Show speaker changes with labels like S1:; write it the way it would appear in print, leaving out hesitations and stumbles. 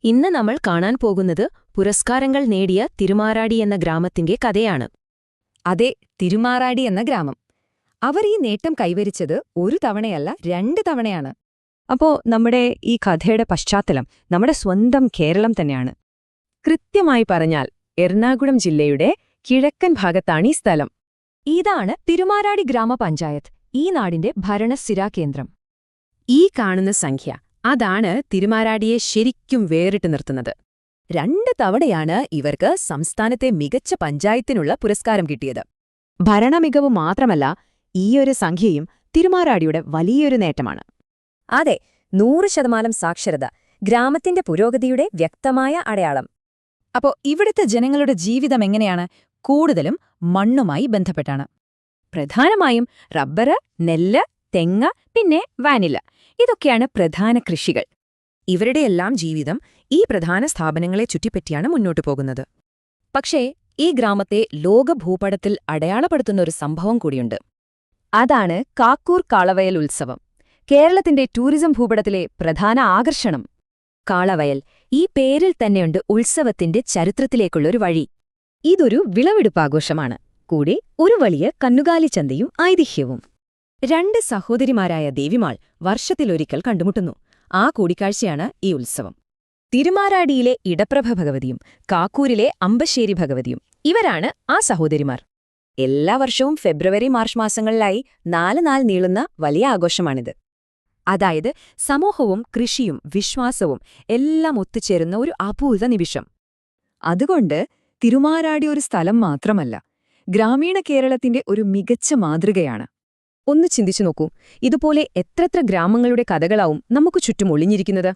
S1: ഇന്ന് നമ്മൾ കാണാൻ പോകുന്നത് പുരസ്കാരങ്ങൾ നേടിയ തിരുമാറാടി എന്ന ഗ്രാമത്തിന്റെ കഥയാണ്.
S2: അതെ, തിരുമാറാടി എന്ന ഗ്രാമം. അവർ ഈ നേട്ടം കൈവരിച്ചത് ഒരു തവണയല്ല, 2 തവണയാണ്.
S3: അപ്പോ നമ്മുടെ ഈ കഥയുടെ പശ്ചാത്തലം നമ്മുടെ സ്വന്തം കേരളം തന്നെയാണ്. കൃത്യമായി പറഞ്ഞാൽ എറണാകുളം ജില്ലയുടെ കിഴക്കൻ ഭാഗത്താണ് ഈ സ്ഥലം.
S2: ഇതാണ് തിരുമാറാടി ഗ്രാമപഞ്ചായത്ത്, ഈ നാടിന്റെ ഭരണസ്ഥിരാ കേന്ദ്രം.
S1: ഈ കാണുന്ന സംഖ്യ അതാണ് തിരുമാറാടിയെ ശരിക്കും വേറിട്ട് നിർത്തുന്നത്.
S2: 2 തവണയാണ് ഇവർക്ക് സംസ്ഥാനത്തെ മികച്ച പഞ്ചായത്തിനുള്ള പുരസ്കാരം കിട്ടിയത്. ഭരണമികവ് മാത്രമല്ല, ഈയൊരു സംഖ്യയും തിരുമാറാടിയുടെ വലിയൊരു നേട്ടമാണ്. അതെ, 100% സാക്ഷരത, ഗ്രാമത്തിന്റെ പുരോഗതിയുടെ വ്യക്തമായ അടയാളം. അപ്പോ ഇവിടുത്തെ ജനങ്ങളുടെ ജീവിതം എങ്ങനെയാണ്? കൂടുതലും മണ്ണുമായി ബന്ധപ്പെട്ടാണ്. പ്രധാനമായും റബ്ബർ, നെല്ല്, തെങ്ങ്, പിന്നെ വാനില, ഇതൊക്കെയാണ് പ്രധാന കൃഷികൾ.
S1: ഇവരുടെയെല്ലാം ജീവിതം ഈ പ്രധാന സ്ഥാപനങ്ങളെ ചുറ്റിപ്പറ്റിയാണ് മുന്നോട്ടു പോകുന്നത്.
S2: പക്ഷേ ഈ ഗ്രാമത്തെ ലോകഭൂപടത്തിൽ അടയാളപ്പെടുത്തുന്ന ഒരു സംഭവം കൂടിയുണ്ട്. അതാണ് കാക്കൂർ കാളവയൽ ഉത്സവം, കേരളത്തിന്റെ ടൂറിസം ഭൂപടത്തിലെ പ്രധാന ആകർഷണം. കാളവയൽ, ഈ പേരിൽ തന്നെയുണ്ട് ഉത്സവത്തിന്റെ ചരിത്രത്തിലേക്കുള്ളൊരു വഴി. ഇതൊരു വിളവെടുപ്പാഘോഷമാണ്, കൂടെ ഒരു വലിയ കന്നുകാലിച്ചന്തയും ഐതിഹ്യവും. 2 സഹോദരിമാരായ ദേവിമാൾ വർഷത്തിലൊരിക്കൽ കണ്ടുമുട്ടുന്നു. ആ കൂടിക്കാഴ്ചയാണ് ഈ ഉത്സവം. തിരുമാറാടിയിലെ ഇടപ്രഭ ഭഗവതിയും കാക്കൂരിലെ അമ്പശ്ശേരി ഭഗവതിയും, ഇവരാണ് ആ സഹോദരിമാർ. എല്ലാ വർഷവും ഫെബ്രുവരി മാർച്ച് മാസങ്ങളിലായി 4 നാൾ നീളുന്ന വലിയ ആഘോഷമാണിത്. അതായത് സമൂഹവും കൃഷിയും വിശ്വാസവും എല്ലാം ഒത്തുചേരുന്ന ഒരു അപൂർവ നിമിഷം. അതുകൊണ്ട് തിരുമാറാടി ഒരു സ്ഥലം മാത്രമല്ല, ഗ്രാമീണ കേരളത്തിന്റെ ഒരു മികച്ച മാതൃകയാണ്. ഒന്ന് ചിന്തിച്ചു നോക്കൂ, ഇതുപോലെ എത്രത്ര ഗ്രാമങ്ങളുടെ കഥകളാവും നമുക്ക് ചുറ്റും ഒളിഞ്ഞിരിക്കുന്നത്.